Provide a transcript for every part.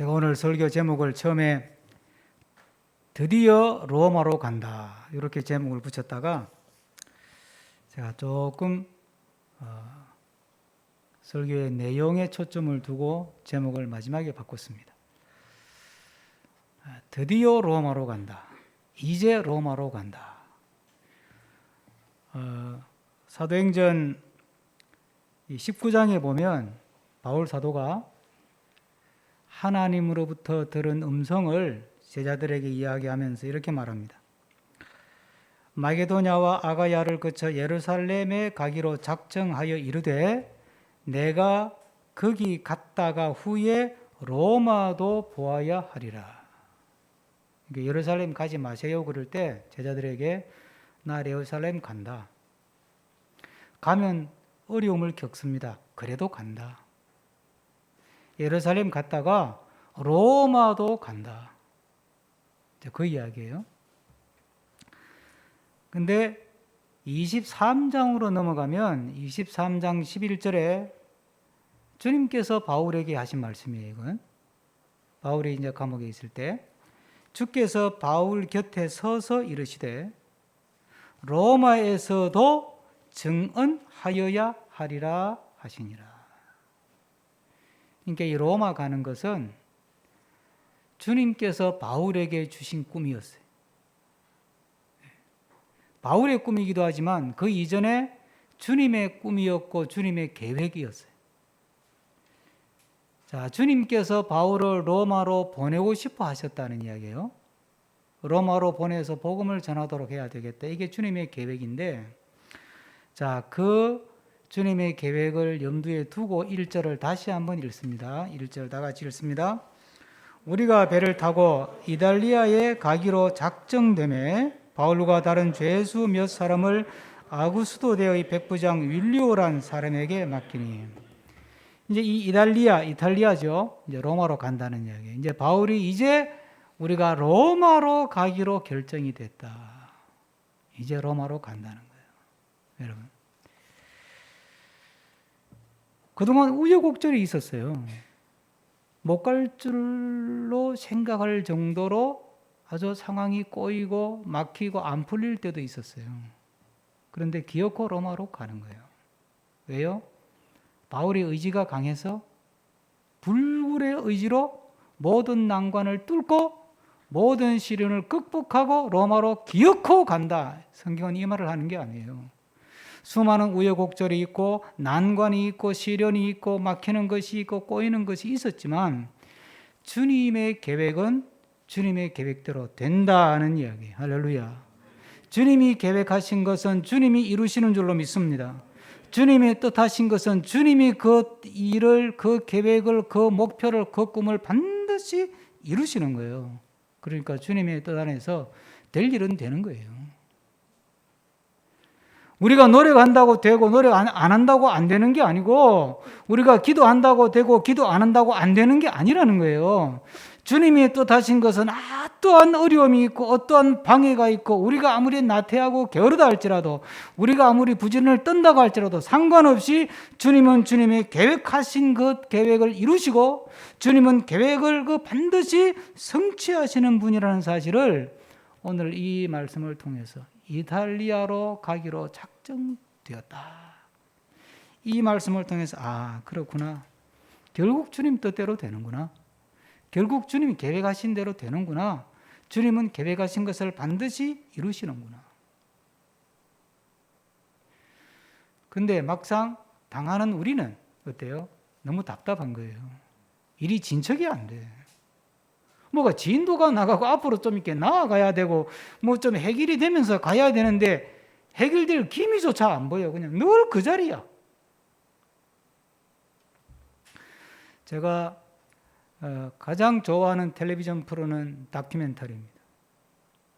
제가 오늘 설교 제목을 처음에 드디어 로마로 간다 이렇게 제목을 붙였다가 제가 조금 설교의 내용에 초점을 두고 제목을 마지막에 바꿨습니다. 드디어 로마로 간다. 이제 로마로 간다. 사도행전 19장에 보면 바울 사도가 하나님으로부터 들은 음성을 제자들에게 이야기하면서 이렇게 말합니다. 마게도냐와 아가야를 거쳐 예루살렘에 가기로 작정하여 이르되 내가 거기 갔다가 후에 로마도 보아야 하리라. 그러니까 예루살렘 가지 마세요 그럴 때 제자들에게 나 예루살렘 간다. 가면 어려움을 겪습니다. 그래도 간다. 예루살렘 갔다가 로마도 간다. 그 이야기예요. 근데 23장으로 넘어가면 23장 11절에 주님께서 바울에게 하신 말씀이에요. 이건 바울이 이제 감옥에 있을 때 주께서 바울 곁에 서서 이르시되 로마에서도 증언하여야 하리라 하시니라. 그러니까 이 로마 가는 것은 주님께서 바울에게 주신 꿈이었어요. 바울의 꿈이기도 하지만 그 이전에 주님의 꿈이었고 주님의 계획이었어요. 자, 주님께서 바울을 로마로 보내고 싶어 하셨다는 이야기예요. 로마로 보내서 복음을 전하도록 해야 되겠다. 이게 주님의 계획인데, 자, 그 주님의 계획을 염두에 두고 1절을 다시 한번 읽습니다. 1절 다 같이 읽습니다. 우리가 배를 타고 이달리아에 가기로 작정되매 바울과 다른 죄수 몇 사람을 아구스도대의 백부장 윌리오란 사람에게 맡기니. 이제 이 이탈리아죠. 이제 로마로 간다는 이야기예요. 이제 바울이 이제 우리가 로마로 가기로 결정이 됐다. 이제 로마로 간다는 거예요. 여러분. 그동안 우여곡절이 있었어요. 못 갈 줄로 생각할 정도로 아주 상황이 꼬이고 막히고 안 풀릴 때도 있었어요. 그런데 기어코 로마로 가는 거예요. 왜요? 바울의 의지가 강해서 불굴의 의지로 모든 난관을 뚫고 모든 시련을 극복하고 로마로 기어코 간다. 성경은 이 말을 하는 게 아니에요. 수많은 우여곡절이 있고 난관이 있고 시련이 있고 막히는 것이 있고 꼬이는 것이 있었지만 주님의 계획은 주님의 계획대로 된다는 이야기. 할렐루야. 주님이 계획하신 것은 주님이 이루시는 줄로 믿습니다. 주님이 뜻하신 것은 주님이 그 일을, 그 계획을, 그 목표를, 그 꿈을 반드시 이루시는 거예요. 그러니까 주님의 뜻 안에서 될 일은 되는 거예요. 우리가 노력한다고 되고 노력 안 한다고 안 되는 게 아니고 우리가 기도한다고 되고 기도 안 한다고 안 되는 게 아니라는 거예요. 주님이 뜻하신 것은 어떠한 어려움이 있고 어떠한 방해가 있고 우리가 아무리 나태하고 게으르다 할지라도 우리가 아무리 부진을 떤다고 할지라도 상관없이 주님은 주님의 계획하신 그 계획을 이루시고 주님은 계획을 그 반드시 성취하시는 분이라는 사실을 오늘 이 말씀을 통해서 이탈리아로 가기로 작정되었다. 이 말씀을 통해서 그렇구나. 결국 주님 뜻대로 되는구나. 결국 주님이 계획하신 대로 되는구나. 주님은 계획하신 것을 반드시 이루시는구나. 근데 막상 당하는 우리는 어때요? 너무 답답한 거예요. 일이 진척이 안 돼. 뭐가 진도가 나가고 앞으로 좀 이렇게 나아가야 되고 뭐 좀 해결이 되면서 가야 되는데 해결될 기미조차 안 보여. 그냥 늘 그 자리야. 제가 가장 좋아하는 텔레비전 프로는 다큐멘터리입니다.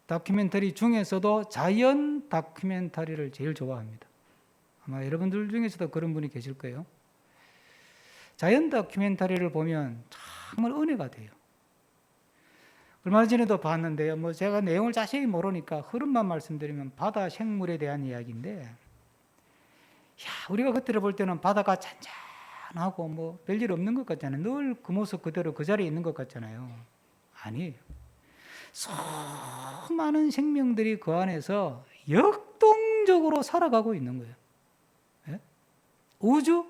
다큐멘터리 중에서도 자연 다큐멘터리를 제일 좋아합니다. 아마 여러분들 중에서도 그런 분이 계실 거예요. 자연 다큐멘터리를 보면 정말 은혜가 돼요. 얼마 전에도 봤는데요. 제가 내용을 자세히 모르니까 흐름만 말씀드리면 바다 생물에 대한 이야기인데, 우리가 그때를 볼 때는 바다가 편하고 뭐 별일 없는 것 같잖아요. 늘 그 모습 그대로 그 자리에 있는 것 같잖아요. 아니에요. 수많은 생명들이 그 안에서 역동적으로 살아가고 있는 거예요. 예? 우주?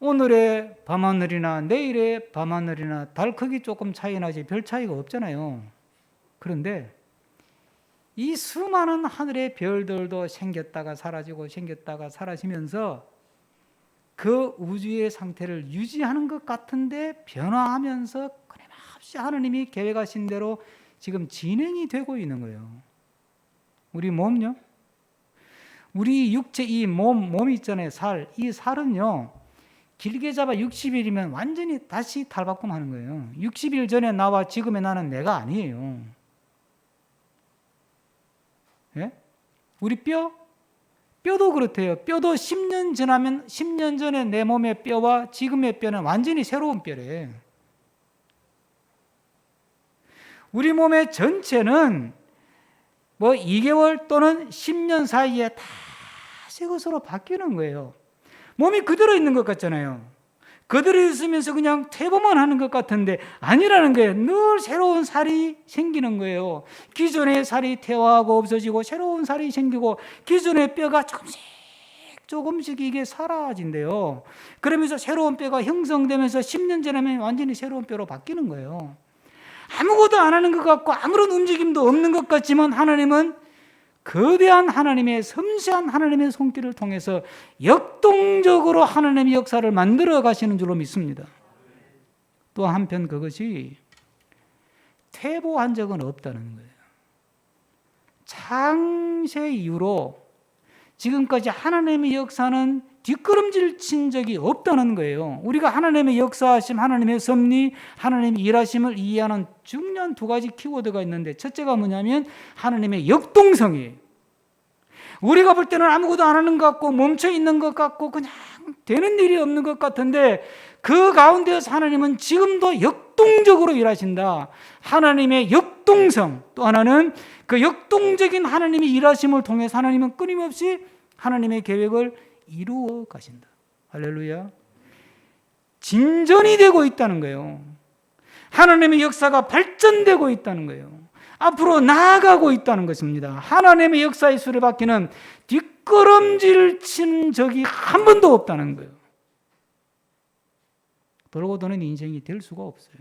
오늘의 밤하늘이나 내일의 밤하늘이나 달 크기 조금 차이 나지 별 차이가 없잖아요. 그런데 이 수많은 하늘의 별들도 생겼다가 사라지고 생겼다가 사라지면서 그 우주의 상태를 유지하는 것 같은데 변화하면서 끊임없이 하나님이 계획하신 대로 지금 진행이 되고 있는 거예요. 우리 몸요? 우리 육체 이 몸이 있잖아요. 이 살은요. 길게 잡아 60일이면 완전히 다시 탈바꿈하는 거예요. 60일 전에 나와 지금의 나는 내가 아니에요. 예? 우리 뼈도 그렇대요. 뼈도 10년 지나면 10년 전에 내 몸의 뼈와 지금의 뼈는 완전히 새로운 뼈래. 우리 몸의 전체는 뭐 2개월 또는 10년 사이에 다 새 것으로 바뀌는 거예요. 몸이 그대로 있는 것 같잖아요. 그대로 있으면서 그냥 퇴보만 하는 것 같은데 아니라는 거예요. 늘 새로운 살이 생기는 거예요. 기존의 살이 퇴화하고 없어지고 새로운 살이 생기고 기존의 뼈가 조금씩 이게 사라진대요. 그러면서 새로운 뼈가 형성되면서 10년 지나면 완전히 새로운 뼈로 바뀌는 거예요. 아무것도 안 하는 것 같고 아무런 움직임도 없는 것 같지만 하나님은 거대한 하나님의 섬세한 하나님의 손길을 통해서 역동적으로 하나님의 역사를 만들어 가시는 줄로 믿습니다. 또 한편 그것이 퇴보한 적은 없다는 거예요. 창세 이후로 지금까지 하나님의 역사는 뒷걸음질 친 적이 없다는 거예요. 우리가 하나님의 역사하심, 하나님의 섭리, 하나님의 일하심을 이해하는 중요한 두 가지 키워드가 있는데 첫째가 뭐냐면 하나님의 역동성이에요. 우리가 볼 때는 아무것도 안 하는 것 같고 멈춰 있는 것 같고 그냥 되는 일이 없는 것 같은데 그 가운데서 하나님은 지금도 역동적으로 일하신다. 하나님의 역동성. 또 하나는 그 역동적인 하나님의 일하심을 통해서 하나님은 끊임없이 하나님의 계획을 이루어 가신다. 할렐루야. 진전이 되고 있다는 거예요. 하나님의 역사가 발전되고 있다는 거예요. 앞으로 나아가고 있다는 것입니다. 하나님의 역사의 수레바퀴는 뒷걸음질 친 적이 한 번도 없다는 거예요. 돌고 도는 인생이 될 수가 없어요.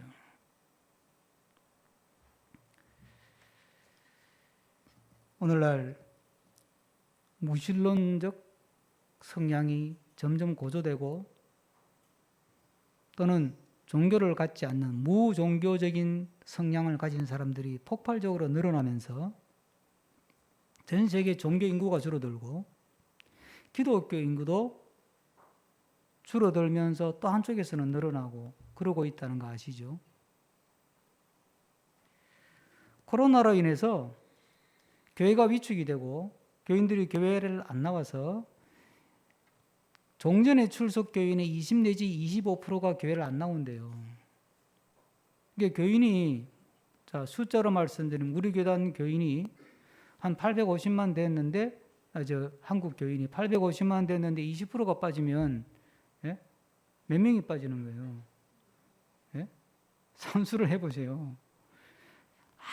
오늘날 무신론적 성향이 점점 고조되고 또는 종교를 갖지 않는 무종교적인 성향을 가진 사람들이 폭발적으로 늘어나면서 전 세계 종교 인구가 줄어들고 기독교 인구도 줄어들면서 또 한쪽에서는 늘어나고 그러고 있다는 거 아시죠? 코로나로 인해서 교회가 위축이 되고 교인들이 교회를 안 나와서 종전의 출석 교인의 20 내지 25%가 교회를 안 나온대요. 이게 교인이 숫자로 말씀드리면 우리 교단 교인이 한 850만 됐는데 한국 교인이 850만 됐는데 20%가 빠지면 몇 명이 빠지는 거예요? 산수를 해보세요.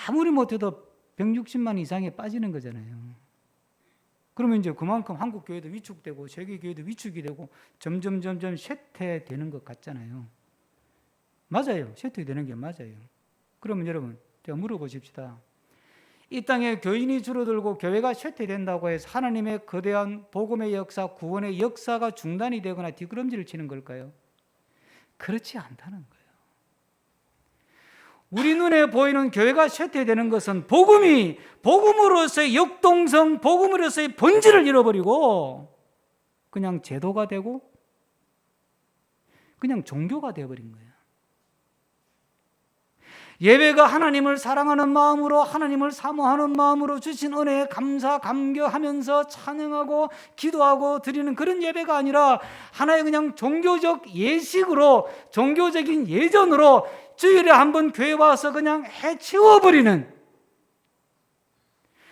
아무리 못해도 160만 이상에 빠지는 거잖아요. 그러면 이제 그만큼 한국 교회도 위축되고 세계 교회도 위축이 되고 점점 쇠퇴되는 것 같잖아요. 맞아요. 쇠퇴되는 게 맞아요. 그러면 여러분 제가 물어보십시다. 이 땅에 교인이 줄어들고 교회가 쇠퇴된다고 해서 하나님의 거대한 복음의 역사, 구원의 역사가 중단이 되거나 뒷걸음질을 치는 걸까요? 그렇지 않다는 거예요. 우리 눈에 보이는 교회가 쇠퇴되는 것은 복음으로서의 역동성, 복음으로서의 본질을 잃어버리고 그냥 제도가 되고 그냥 종교가 되어버린 거예요. 예배가 하나님을 사랑하는 마음으로 하나님을 사모하는 마음으로 주신 은혜에 감사 감격하면서 찬양하고 기도하고 드리는 그런 예배가 아니라 하나의 그냥 종교적 예식으로 종교적인 예전으로 주일에 한번 교회 와서 그냥 해치워버리는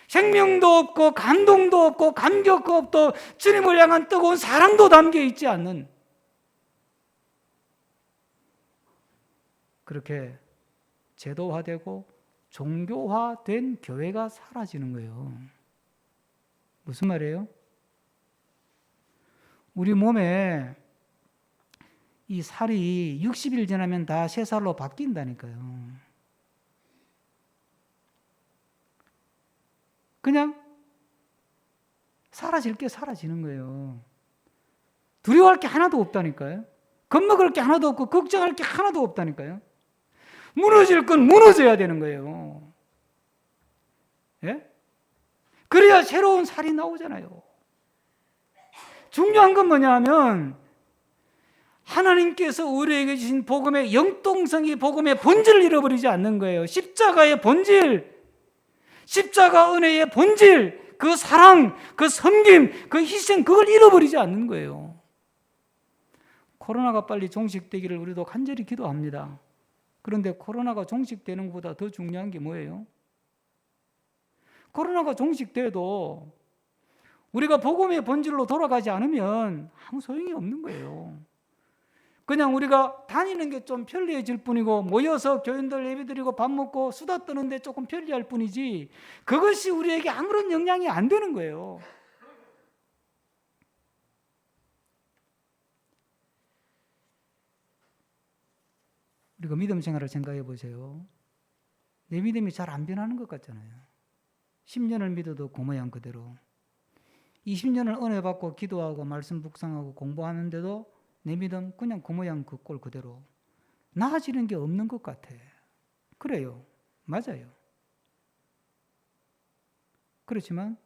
생명도 없고 감동도 없고 감격도 없고 주님을 향한 뜨거운 사랑도 담겨 있지 않는 그렇게 제도화되고 종교화된 교회가 사라지는 거예요. 무슨 말이에요? 우리 몸에 이 살이 60일 지나면 다 새 살로 바뀐다니까요. 그냥 사라질 게 사라지는 거예요. 두려워할 게 하나도 없다니까요. 겁먹을 게 하나도 없고 걱정할 게 하나도 없다니까요. 무너질 건 무너져야 되는 거예요. 예? 그래야 새로운 살이 나오잖아요. 중요한 건 뭐냐 하면 하나님께서 우리에게 주신 복음의 영동성이 복음의 본질을 잃어버리지 않는 거예요. 십자가의 본질, 십자가 은혜의 본질, 그 사랑, 그 섬김, 그 희생, 그걸 잃어버리지 않는 거예요. 코로나가 빨리 종식되기를 우리도 간절히 기도합니다. 그런데 코로나가 종식되는 것보다 더 중요한 게 뭐예요? 코로나가 종식돼도 우리가 복음의 본질로 돌아가지 않으면 아무 소용이 없는 거예요. 그냥 우리가 다니는 게 좀 편리해질 뿐이고 모여서 교인들 예배드리고 밥 먹고 수다 떠는데 조금 편리할 뿐이지 그것이 우리에게 아무런 영향이 안 되는 거예요. 우리가 믿음 생활을 생각해 보세요. 내 믿음이 잘 안 변하는 것 같잖아요. 10년을 믿어도 그 모양 그대로. 20년을 은혜 받고 기도하고 말씀 묵상하고 공부하는데도 내 믿음 그냥 그 모양 그 꼴 그대로. 나아지는 게 없는 것 같아. 그래요. 맞아요. 그렇지만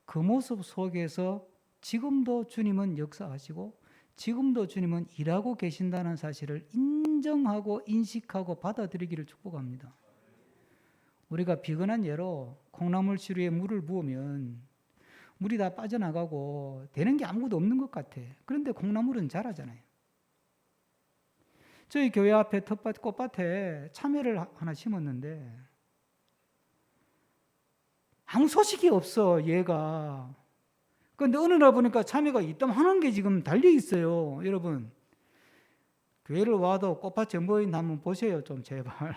그 모습 속에서 지금도 주님은 역사하시고 지금도 주님은 일하고 계신다는 사실을 인정하고 인식하고 받아들이기를 축복합니다. 우리가 비근한 예로 콩나물 시루에 물을 부으면 물이 다 빠져나가고 되는 게 아무것도 없는 것 같아. 그런데 콩나물은 자라잖아요. 저희 교회 앞에 텃밭 꽃밭에 참외를 하나 심었는데 아무 소식이 없어 얘가. 그런데 어느 날 보니까 참외가 이따만한 게 지금 달려 있어요. 여러분 교회를 와도 꽃밭에 뭐 있나 한번 보세요 좀 제발.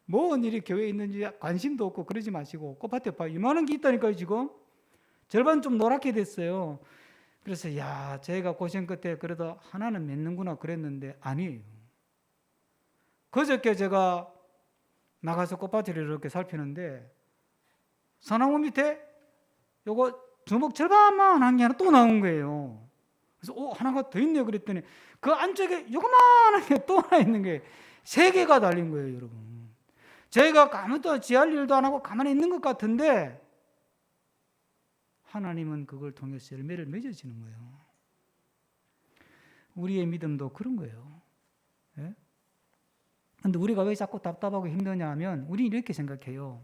뭔 일이 교회에 있는지 관심도 없고 그러지 마시고 꽃밭에 봐 이만한 게 있다니까요. 지금 절반 좀 노랗게 됐어요. 그래서 야 제가 고생 끝에 그래도 하나는 맺는구나 그랬는데 아니에요. 그저께 제가 나가서 꽃밭을 이렇게 살피는데 소나무 밑에 요거 주먹 절반만 게 하나 또 나온 거예요. 그래서 하나가 더 있네요 그랬더니 그 안쪽에 요만한 게 또 하나 있는 게 3개가 달린 거예요. 여러분 저희가 아무도 지할 일도 안 하고 가만히 있는 것 같은데 하나님은 그걸 통해서 열매를 맺어지는 거예요. 우리의 믿음도 그런 거예요. 그런데 우리가 왜 자꾸 답답하고 힘드냐 하면 우리는 이렇게 생각해요.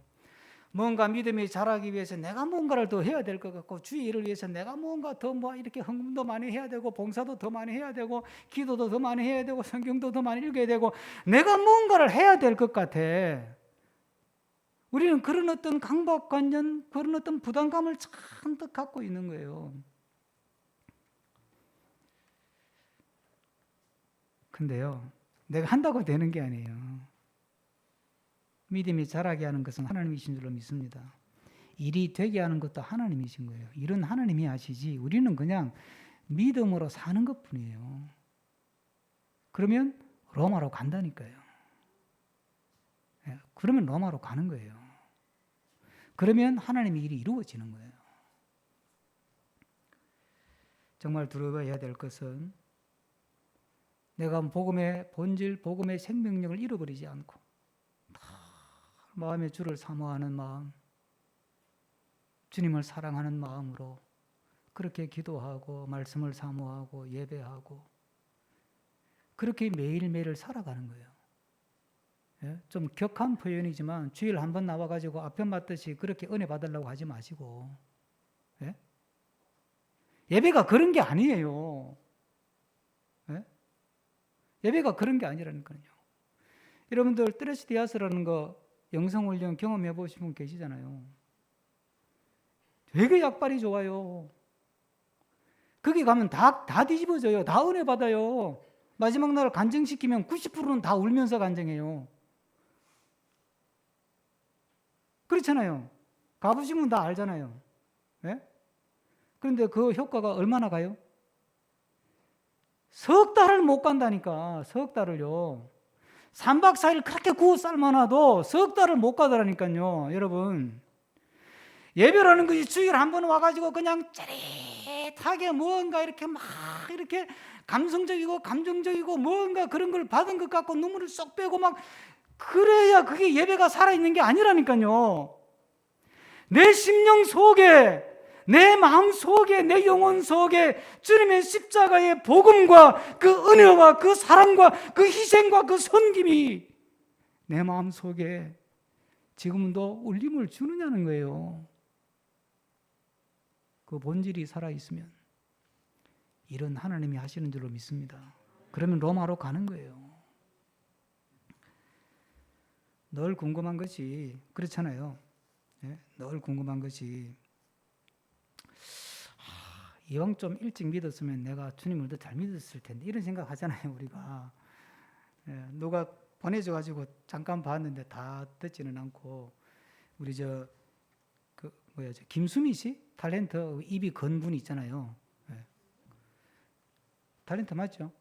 뭔가 믿음이 자라기 위해서 내가 뭔가를 더 해야 될 것 같고 주의 일을 위해서 내가 뭔가 더 뭐 이렇게 헌금도 많이 해야 되고 봉사도 더 많이 해야 되고 기도도 더 많이 해야 되고 성경도 더 많이 읽어야 되고 내가 뭔가를 해야 될 것 같아. 우리는 그런 어떤 강박관념, 그런 어떤 부담감을 잔뜩 갖고 있는 거예요. 근데요, 내가 한다고 되는 게 아니에요. 믿음이 자라게 하는 것은 하나님이신 줄로 믿습니다. 일이 되게 하는 것도 하나님이신 거예요. 일은 하나님이 하시지 우리는 그냥 믿음으로 사는 것뿐이에요. 그러면 로마로 간다니까요. 그러면 로마로 가는 거예요. 그러면 하나님의 일이 이루어지는 거예요. 정말 두려워해야 될 것은 내가 복음의 본질, 복음의 생명력을 잃어버리지 않고 마음의 주를 사모하는 마음, 주님을 사랑하는 마음으로 그렇게 기도하고 말씀을 사모하고 예배하고 그렇게 매일매일 살아가는 거예요. 좀 격한 표현이지만 주일 한번 나와가지고 아편 맞듯이 그렇게 은혜 받으려고 하지 마시고 예배가 그런 게 아니에요. 예배가 그런 게 아니라니까요. 여러분들 트레스디아스라는 거 영성훈련 경험해 보신 분 계시잖아요. 되게 약발이 좋아요. 거기 가면 다 뒤집어져요. 다 은혜 받아요. 마지막 날 간증시키면 90%는 다 울면서 간증해요. 그렇잖아요. 가보신 분 다 알잖아요. 예? 그런데 그 효과가 얼마나 가요? 석 달을 못 간다니까. 석 달을요. 3박 4일 그렇게 구워 삶아놔도 석 달을 못 가더라니까요. 여러분, 예배라는 것이 주일 한 번 와가지고 그냥 짜릿하게 뭔가 이렇게 막 이렇게 감성적이고 감정적이고 뭔가 그런 걸 받은 것 같고 눈물을 쏙 빼고 막 그래야 그게 예배가 살아있는 게 아니라니까요. 내 심령 속에, 내 마음 속에, 내 영혼 속에 주님의 십자가의 복음과 그 은혜와 그 사랑과 그 희생과 그 섬김이 내 마음 속에 지금도 울림을 주느냐는 거예요. 그 본질이 살아있으면 이런 하나님이 하시는 줄로 믿습니다. 그러면 로마로 가는 거예요. 늘 궁금한 것이 그렇잖아요. 늘 궁금한 것이 이왕 좀 일찍 믿었으면 내가 주님을 더 잘 믿었을 텐데 이런 생각 하잖아요. 우리가 누가 보내줘가지고 잠깐 봤는데 다 듣지는 않고 우리 저 김수미 씨 탤런트 입이 건 분 있잖아요. 탤런트 맞죠?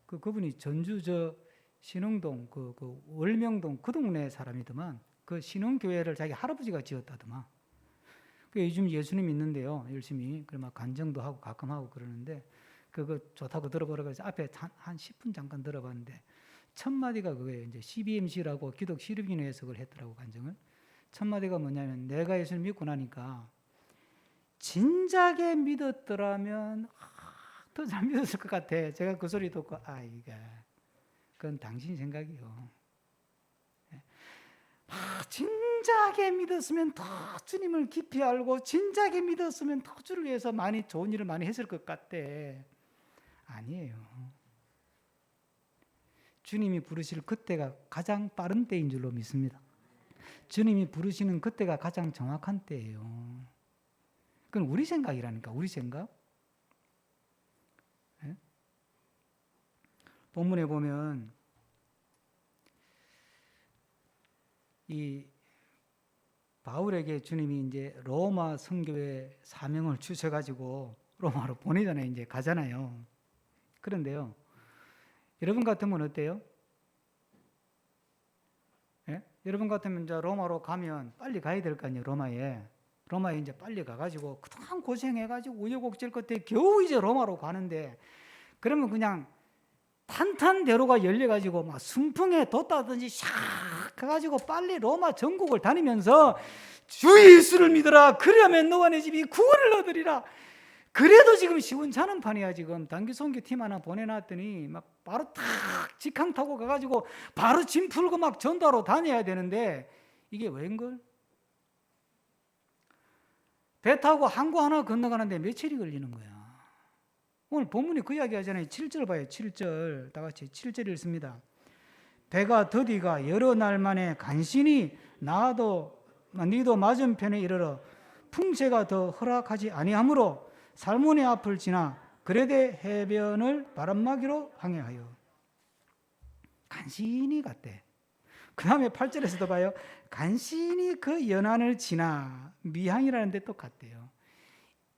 그분이 전주 신흥동 그 월명동 그 동네 사람이더만 그 신흥교회를 자기 할아버지가 지었다더만. 요즘 예수님 믿는데요. 열심히 그래 막 간증도 하고 가끔 하고 그러는데 그거 좋다고 들어보라고 해서 앞에 한 10분 잠깐 들어봤는데 첫 마디가 그거예요. 이제 CBMC라고 기독 시립인회 해석을 했더라고 간증을. 첫 마디가 뭐냐면 내가 예수님 믿고 나니까 진작에 믿었더라면 더 잘 믿었을 것 같아. 제가 그 소리 듣고 이게 그건 당신 생각이요. 진작에 믿었으면 더 주님을 깊이 알고 진작에 믿었으면 더 주를 위해서 많이 좋은 일을 많이 했을 것 같대. 아니에요. 주님이 부르실 그때가 가장 빠른 때인 줄로 믿습니다. 주님이 부르시는 그때가 가장 정확한 때예요. 그건 우리 생각이라니까. 우리 생각. 본문에 보면 이 바울에게 주님이 이제 로마 선교회 사명을 주셔가지고 로마로 보내잖아요. 이제 가잖아요. 그런데요, 여러분 같으면 어때요? 여러분 같으면 이제 로마로 가면 빨리 가야 될 거 아니에요. 로마에 이제 빨리 가가지고 그동안 고생해가지고 우여곡절 끝에 겨우 이제 로마로 가는데 그러면 그냥 탄탄대로가 열려가지고 막 순풍에 돋다든지 샥 해가지고 빨리 로마 전국을 다니면서 주 예수를 믿어라. 그러면 너와 내 집이 구원을 얻으리라. 그래도 지금 시원찮은 판이야. 지금 단기 선교팀 하나 보내놨더니 막 바로 탁 직항 타고 가가지고 바로 짐 풀고 막 전도하러 다녀야 되는데 이게 웬걸? 배 타고 항구 하나 건너가는데 며칠이 걸리는 거야. 오늘 본문이 그 이야기 하잖아요. 7절 봐요. 7절. 다 같이 7절 읽습니다. 배가 더디가 여러 날 만에 간신히 니도 맞은편에 이르러 풍채가 더 허락하지 아니하므로 살모네 앞을 지나 그레데 해변을 바람막이로 항해하여 간신히 갔대. 그 다음에 8절에서도 봐요. 간신히 그 연안을 지나 미항이라는 데 또 갔대요.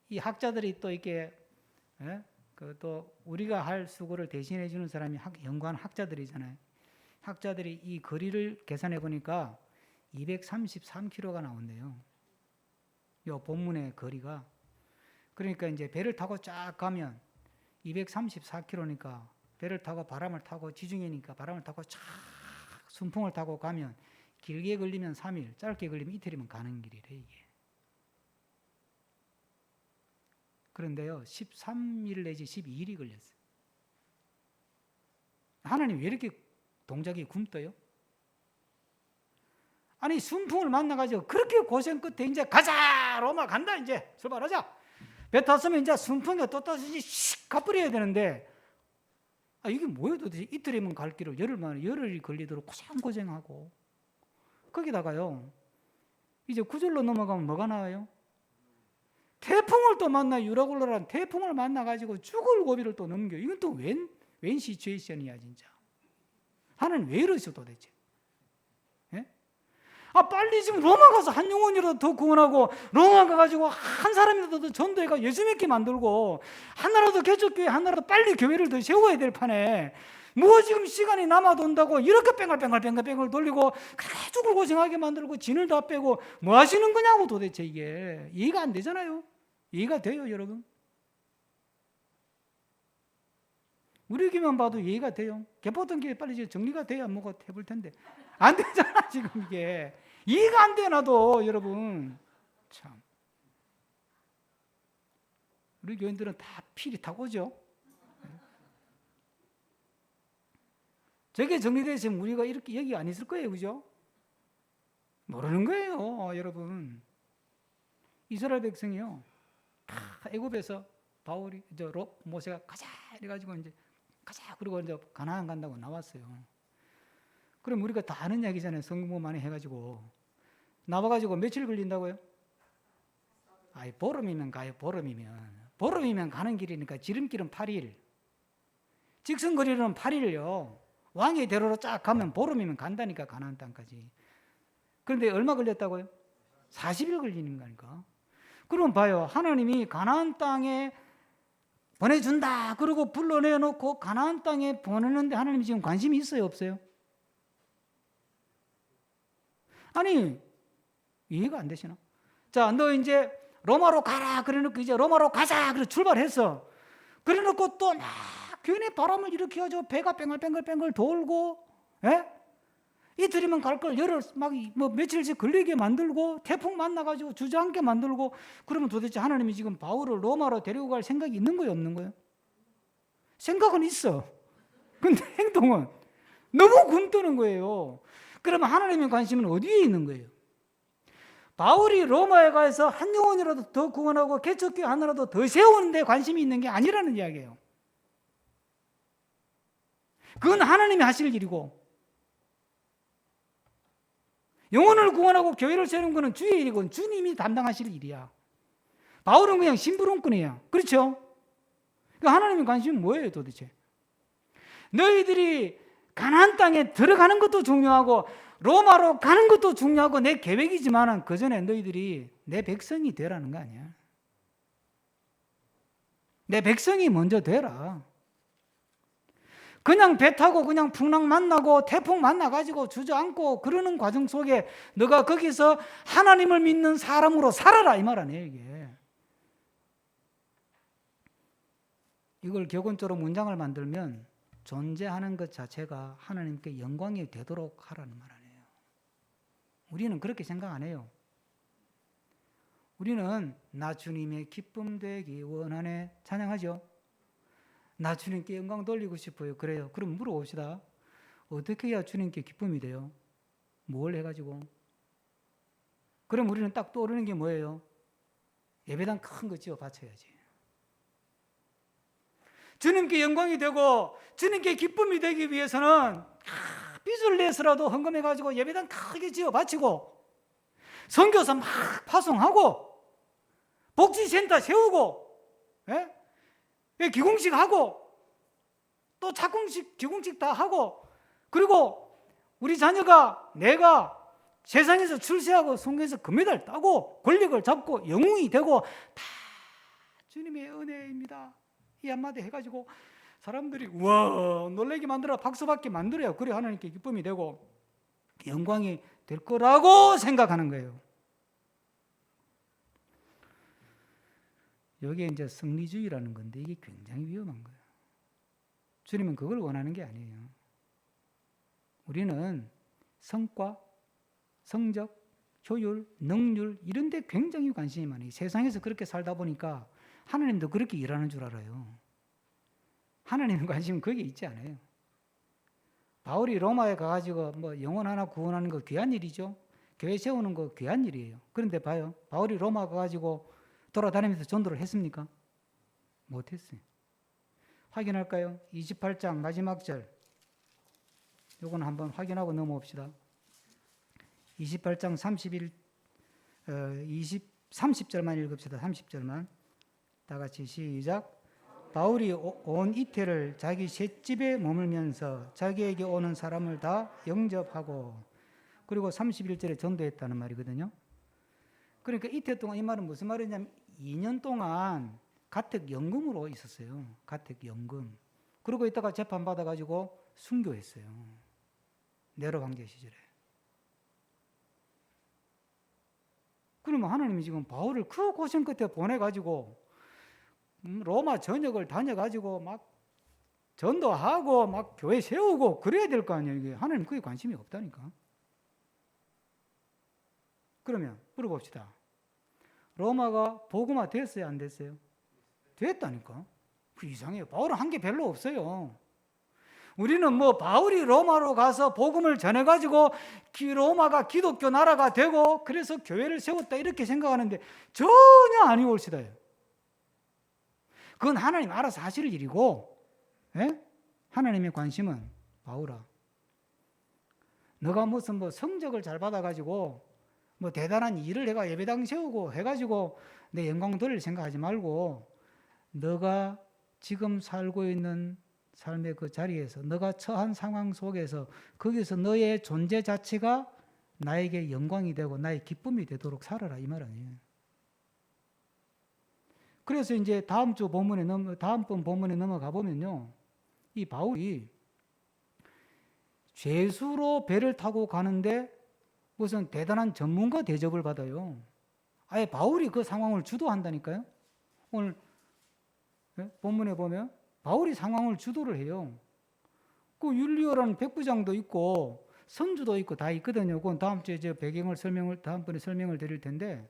이 학자들이 또 이렇게 또 우리가 할 수고를 대신해 주는 사람이 연구한 학자들이잖아요. 학자들이 이 거리를 계산해 보니까 233km가 나온대요. 이 본문의 거리가. 그러니까 이제 배를 타고 쫙 가면 234km니까 배를 타고 바람을 타고 지중해니까 바람을 타고 쫙 순풍을 타고 가면 길게 걸리면 3일, 짧게 걸리면 이틀이면 가는 길이래 이게. 그런데요, 13일 내지 12일이 걸렸어요. 하나님 왜 이렇게 동작이 굼떠요? 아니 순풍을 만나가지고 그렇게 고생 끝에 이제 가자! 로마 간다 이제 출발하자! 배 탔으면 이제 순풍에 또 따지지 씩 가버려야 되는데 이게 뭐예요 도대체? 이틀이면 갈 길을 열흘이 걸리도록 고생하고 거기다가요 이제 9절로 넘어가면 뭐가 나와요? 태풍을 또 만나 유라굴로라는 태풍을 만나가지고 죽을 고비를 또 넘겨. 이건 또 웬 시츄에이션이야 진짜. 하나님 왜 이러셔 도대체? 예? 빨리 지금 로마 가서 한 영혼이라도 더 구원하고 로마 가가지고 한 사람이라도 더 전도해가 예수 믿게 만들고 하나라도 개척교회 하나라도 빨리 교회를 더 세워야 될 판에 뭐 지금 시간이 남아돈다고 이렇게 뺑글뺑글 돌리고 그렇게 죽을 고생하게 만들고 진을 다 빼고 뭐 하시는 거냐고 도대체 이게 이해가 안 되잖아요. 이해가 돼요 여러분? 우리 교회만 봐도 이해가 돼요. 개포동 교회 빨리 정리가 돼야 뭐가 해볼 텐데 안 되잖아 지금 이게 이해가 안 돼 나도 여러분 참 우리 교인들은 다 필이 타고 오죠. 저게 정리됐으면 우리가 이렇게 여기 안 있을 거예요, 그죠? 모르는 거예요, 여러분. 이스라엘 백성이요, 다 애굽에서 바울이 모세가 가자 이래가지고 이제 가자 그리고 이제 가나안 간다고 나왔어요. 그럼 우리가 다 아는 이야기잖아요. 성경 많이 해가지고 나와가지고 며칠 걸린다고요? 보름이면 가요. 보름이면 가는 길이니까 지름길은 8일, 직선거리는 8일요. 왕의 대로로 쫙 가면 보름이면 간다니까 가나안 땅까지. 그런데 얼마 걸렸다고요? 40일 걸리는 거니까. 그럼 봐요. 하나님이 가나안 땅에 보내준다 그러고 불러내놓고 가나안 땅에 보내는데 하나님이 지금 관심이 있어요 없어요? 아니 이해가 안 되시나? 자, 너 이제 로마로 가라 그래놓고 이제 로마로 가자 그래 출발했어. 그래놓고 또 막 괜히 바람을 일으켜가지고 배가 뺑글뺑글 돌고, 예? 이틀이면 갈 걸 열흘 뭐 며칠씩 걸리게 만들고 태풍 만나가지고 주저앉게 만들고 그러면 도대체 하나님이 지금 바울을 로마로 데리고 갈 생각이 있는 거예요 없는 거예요? 생각은 있어. 근데 행동은 너무 굼뜨는 거예요. 그러면 하나님의 관심은 어디에 있는 거예요? 바울이 로마에 가서 한 영혼이라도 더 구원하고 개척교회 하나라도 더 세우는 데 관심이 있는 게 아니라는 이야기예요. 그건 하나님이 하실 일이고 영혼을 구원하고 교회를 세우는 것은 주의 일이고 주님이 담당하실 일이야. 바울은 그냥 심부름꾼이야. 그렇죠? 하나님의 관심은 뭐예요 도대체? 너희들이 가나안 땅에 들어가는 것도 중요하고 로마로 가는 것도 중요하고 내 계획이지만 그 전에 너희들이 내 백성이 되라는 거 아니야. 내 백성이 먼저 되라. 그냥 배 타고 그냥 풍랑 만나고 태풍 만나가지고 주저앉고 그러는 과정 속에 너가 거기서 하나님을 믿는 사람으로 살아라 이 말 아니에요 이게. 이걸 격언조로 문장을 만들면 존재하는 것 자체가 하나님께 영광이 되도록 하라는 말 아니에요. 우리는 그렇게 생각 안 해요. 우리는 나 주님의 기쁨 되기 원하네 찬양하죠. 나 주님께 영광 돌리고 싶어요. 그래요. 그럼 물어봅시다. 어떻게 해야 주님께 기쁨이 돼요? 뭘 해가지고? 그럼 우리는 딱 떠오르는 게 뭐예요? 예배당 큰 거 지어 바쳐야지. 주님께 영광이 되고 주님께 기쁨이 되기 위해서는 빚을 내서라도 헌금해가지고 예배당 크게 지어 바치고 선교사 막 파송하고 복지센터 세우고, 예? 기공식 하고 또 착공식 기공식 다 하고 그리고 우리 자녀가 내가 세상에서 출세하고 성경에서 금메달 따고 권력을 잡고 영웅이 되고 다 주님의 은혜입니다 이 한마디 해가지고 사람들이 우와 놀라게 만들어 박수받게 만들어요. 그래 하나님께 기쁨이 되고 영광이 될 거라고 생각하는 거예요. 여기에 이제 승리주의라는 건데 이게 굉장히 위험한 거예요. 주님은 그걸 원하는 게 아니에요. 우리는 성과, 성적, 효율, 능률 이런 데 굉장히 관심이 많아요. 세상에서 그렇게 살다 보니까 하나님도 그렇게 일하는 줄 알아요. 하나님의 관심은 거기에 있지 않아요. 바울이 로마에 가가지고 뭐 영혼 하나 구원하는 거 귀한 일이죠. 교회 세우는 거 귀한 일이에요. 그런데 봐요. 바울이 로마 가가지고 돌아다니면서 전도를 했습니까? 못했어요. 확인할까요? 28장 마지막 절. 요거는 한번 확인하고 넘어옵시다. 28장 30절만 읽읍시다. 30절만. 다 같이 시작. 바울이 온 이태를 자기 셋집에 머물면서 자기에게 오는 사람을 다 영접하고 그리고 31절에 전도했다는 말이거든요. 그러니까 이태 동안 이 말은 무슨 말이냐면 2년 동안 가택연금으로 있었어요. 가택연금. 그러고 있다가 재판받아가지고 순교했어요. 네로 황제 시절에. 그러면 하나님이 지금 바울을 그 고생 끝에 보내가지고 로마 전역을 다녀가지고 막 전도하고 막 교회 세우고 그래야 될 거 아니에요. 이게 하나님 그게 관심이 없다니까. 그러면 물어봅시다. 로마가 복음화 됐어요? 안 됐어요? 됐다니까. 그 이상해요. 바울은 한 게 별로 없어요. 우리는 뭐 바울이 로마로 가서 복음을 전해가지고 로마가 기독교 나라가 되고 그래서 교회를 세웠다 이렇게 생각하는데 전혀 아니올시다요. 그건 하나님 알아서 하실 일이고, 예? 하나님의 관심은 바울아, 너가 무슨 뭐 성적을 잘 받아가지고 뭐 대단한 일을 내가 예배당 세우고 해가지고 내 영광 돌릴 생각하지 말고 너가 지금 살고 있는 삶의 그 자리에서 너가 처한 상황 속에서 거기서 너의 존재 자체가 나에게 영광이 되고 나의 기쁨이 되도록 살아라 이 말 아니에요. 그래서 이제 다음번 본문에 넘어가 보면요, 이 바울이 죄수로 배를 타고 가는데 무슨 대단한 전문가 대접을 받아요. 아예 바울이 그 상황을 주도한다니까요. 오늘 본문에 보면 바울이 상황을 주도를 해요. 그 율리오라는 백부장도 있고 선주도 있고 다 있거든요. 그건 다음 주에 다음번에 설명을 드릴 텐데,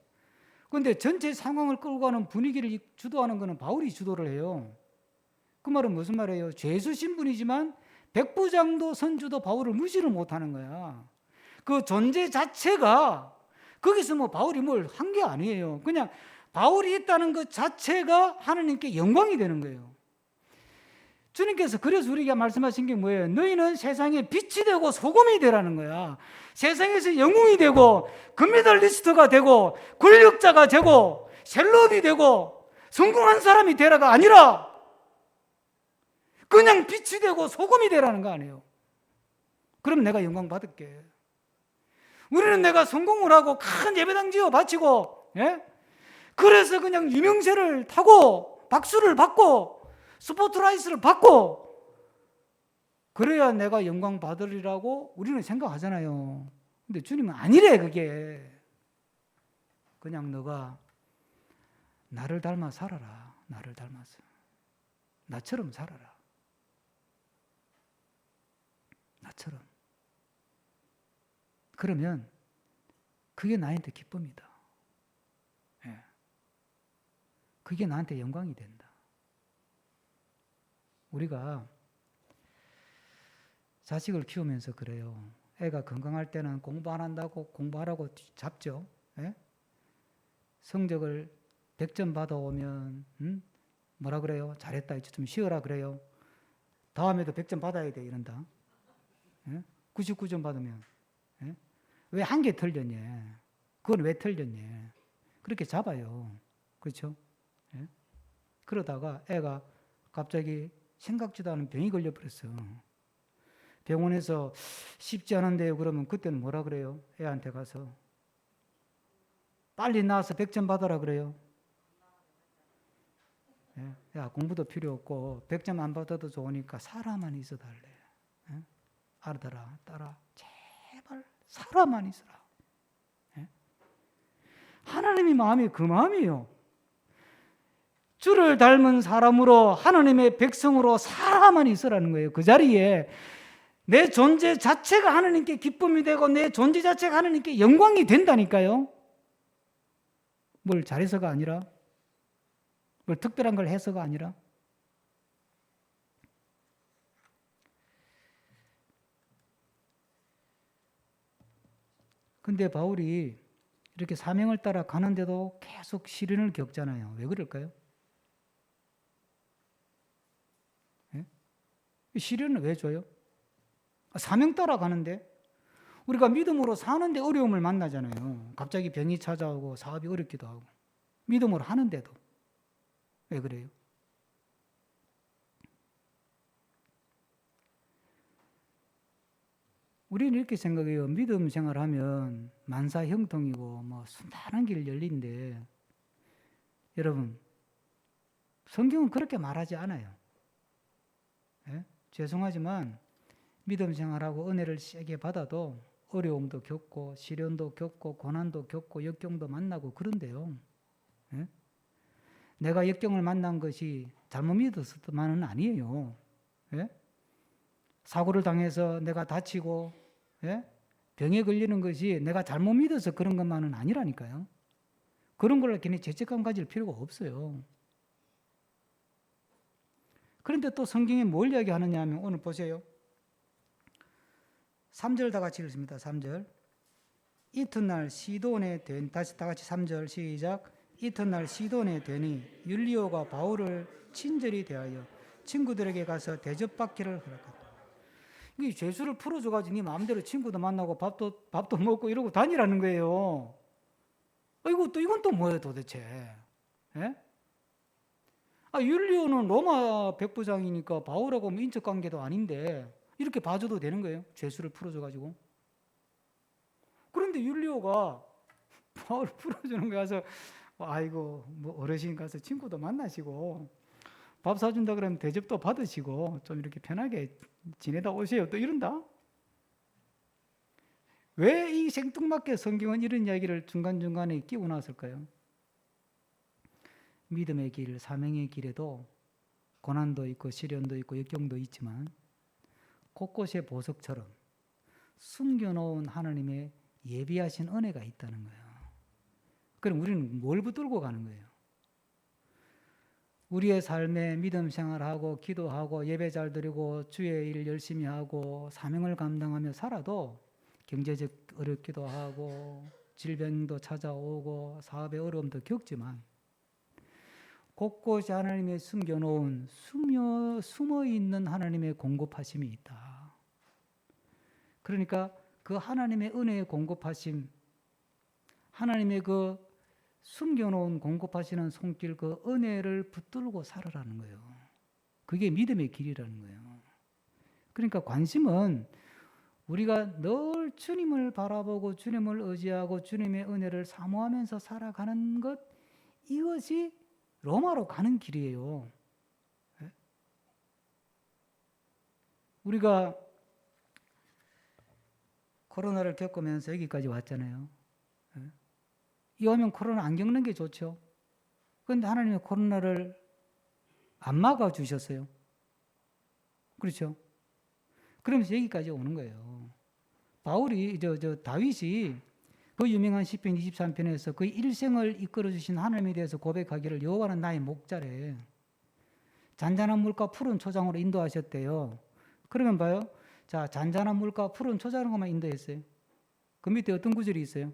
그런데 전체 상황을 끌고 가는 분위기를 주도하는 것은 바울이 주도를 해요. 그 말은 무슨 말이에요? 죄수 신분이지만 백부장도 선주도 바울을 무시를 못하는 거야. 그 존재 자체가 거기서 뭐 바울이 뭘 한 게 아니에요. 그냥 바울이 있다는 것 자체가 하나님께 영광이 되는 거예요. 주님께서 그래서 우리에게 말씀하신 게 뭐예요? 너희는 세상에 빛이 되고 소금이 되라는 거야. 세상에서 영웅이 되고 금메달리스트가 되고 권력자가 되고 셀럽이 되고 성공한 사람이 되라가 아니라 그냥 빛이 되고 소금이 되라는 거 아니에요. 그럼 내가 영광 받을게. 우리는 내가 성공을 하고 큰 예배당 지어 바치고, 예? 그래서 그냥 유명세를 타고 박수를 받고 스포트라이트를 받고 그래야 내가 영광 받으리라고 우리는 생각하잖아요. 근데 주님은 아니래. 그게 그냥 너가 나를 닮아 살아라. 나를 닮아서 나처럼 살아라. 나처럼. 그러면 그게 나한테 기쁨이다. 예. 그게 나한테 영광이 된다. 우리가 자식을 키우면서 그래요. 애가 건강할 때는 공부 안 한다고 공부하라고 잡죠. 예? 성적을 100점 받아오면 뭐라 그래요? 잘했다. 좀 쉬어라 그래요. 다음에도 100점 받아야 돼 이런다. 예? 99점 받으면 예? 왜 한 개 틀렸냐? 그건 왜 틀렸냐? 그렇게 잡아요. 그렇죠? 예? 그러다가 애가 갑자기 생각지도 않은 병이 걸려버렸어. 병원에서 쉽지 않은데요. 그러면 그때는 뭐라 그래요? 애한테 가서 빨리 나와서 100점 받아라 그래요. 예? 야, 공부도 필요 없고 100점 안 받아도 좋으니까 사람만 있어 달래. 예? 알아들어, 따라. 제발 사람만 있어라. 예? 하나님의 마음이 그 마음이에요. 주를 닮은 사람으로 하나님의 백성으로 사람만 있으라는 거예요. 그 자리에 내 존재 자체가 하나님께 기쁨이 되고 내 존재 자체가 하나님께 영광이 된다니까요. 뭘 잘해서가 아니라, 뭘 특별한 걸 해서가 아니라. 근데 바울이 이렇게 사명을 따라 가는데도 계속 시련을 겪잖아요. 왜 그럴까요? 예? 시련을 왜 줘요? 사명 따라 가는데 우리가 믿음으로 사는데 어려움을 만나잖아요. 갑자기 병이 찾아오고 사업이 어렵기도 하고 믿음으로 하는데도. 왜 그래요? 우리는 이렇게 생각해요. 믿음 생활하면 만사 형통이고 뭐 순탄한 길 열린데, 여러분 성경은 그렇게 말하지 않아요. 예? 죄송하지만 믿음 생활하고 은혜를 세게 받아도 어려움도 겪고 시련도 겪고 고난도 겪고 역경도 만나고 그런데요. 예? 내가 역경을 만난 것이 잘못 믿었을만은 아니에요. 예? 사고를 당해서 내가 다치고, 예? 병에 걸리는 것이 내가 잘못 믿어서 그런 것만은 아니라니까요. 그런 걸로 괜히 죄책감 가질 필요가 없어요. 그런데 또 성경이 뭘 이야기하느냐 하면 오늘 보세요. 3절 다 같이 읽습니다. 3절. 이튿날 시돈에 된, 다시 다 같이 3절 시작. 이튿날 시돈에 되니 율리오가 바울을 친절히 대하여 친구들에게 가서 대접받기를 허락하다. 이 죄수를 풀어줘가지고 네 마음대로 친구도 만나고 밥도 먹고 이러고 다니라는 거예요. 이건 또 뭐예요 도대체? 예? 율리오는 로마 백부장이니까 바울하고 인적 관계도 아닌데 이렇게 봐줘도 되는 거예요? 죄수를 풀어줘가지고. 그런데 율리오가 바울 풀어주는 거 가서 아이고 뭐 어르신 가서 친구도 만나시고 밥 사준다 그러면 대접도 받으시고 좀 이렇게 편하게 지내다 오세요. 또 이런다? 왜 이 생뚱맞게 성경은 이런 이야기를 중간중간에 끼고 나왔을까요? 믿음의 길, 사명의 길에도 고난도 있고 시련도 있고 역경도 있지만 곳곳에 보석처럼 숨겨놓은 하나님의 예비하신 은혜가 있다는 거예요. 그럼 우리는 뭘 붙들고 가는 거예요? 우리의 삶에 믿음 생활하고 기도하고 예배 잘 드리고 주의 일 열심히 하고 사명을 감당하며 살아도 경제적 어렵기도 하고 질병도 찾아오고 사업의 어려움도 겪지만 곳곳에 하나님의 숨겨놓은 숨어있는 하나님의 공급하심이 있다. 그러니까 그 하나님의 은혜의 공급하심, 하나님의 그 숨겨놓은 공급하시는 손길 그 은혜를 붙들고 살아라는 거예요. 그게 믿음의 길이라는 거예요. 그러니까 관심은 우리가 늘 주님을 바라보고 주님을 의지하고 주님의 은혜를 사모하면서 살아가는 것, 이것이 로마로 가는 길이에요. 우리가 코로나를 겪으면서 여기까지 왔잖아요. 이왕이면 코로나 안 겪는 게 좋죠. 그런데 하나님이 코로나를 안 막아주셨어요. 그렇죠? 그러면서 여기까지 오는 거예요. 바울이, 다윗이 그 유명한 시편 23편에서 그 일생을 이끌어주신 하나님에 대해서 고백하기를 여호와는 나의 목자래. 잔잔한 물과 푸른 초장으로 인도하셨대요. 그러면 봐요. 자, 잔잔한 물과 푸른 초장으로만 인도했어요. 그 밑에 어떤 구절이 있어요?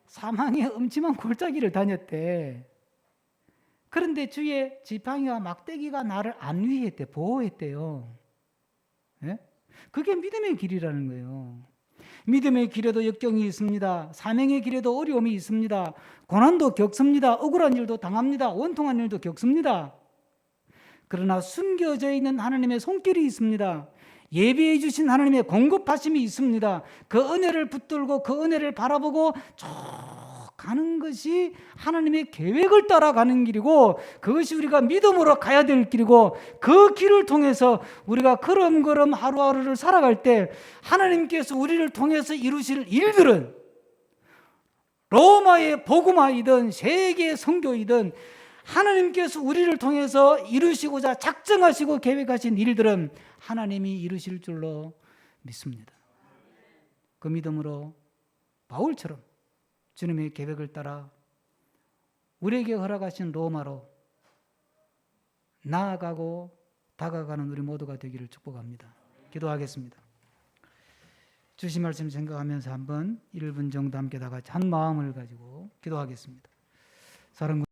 사망의 음침한 골짜기를 다녔대. 그런데 주의 지팡이와 막대기가 나를 안위했대, 보호했대요. 예? 그게 믿음의 길이라는 거예요. 믿음의 길에도 역경이 있습니다. 사명의 길에도 어려움이 있습니다. 고난도 겪습니다. 억울한 일도 당합니다. 원통한 일도 겪습니다. 그러나 숨겨져 있는 하나님의 손길이 있습니다. 예비해 주신 하나님의 공급하심이 있습니다. 그 은혜를 붙들고 그 은혜를 바라보고 쭉 가는 것이 하나님의 계획을 따라가는 길이고 그것이 우리가 믿음으로 가야 될 길이고 그 길을 통해서 우리가 걸음걸음 하루하루를 살아갈 때 하나님께서 우리를 통해서 이루실 일들은 로마의 복음화이든 세계의 선교이든 하나님께서 우리를 통해서 이루시고자 작정하시고 계획하신 일들은 하나님이 이루실 줄로 믿습니다. 그 믿음으로 바울처럼 주님의 계획을 따라 우리에게 허락하신 로마로 나아가고 다가가는 우리 모두가 되기를 축복합니다. 기도하겠습니다. 주신 말씀 생각하면서 한번 1분 정도 함께 다 같이 한 마음을 가지고 기도하겠습니다. 사랑과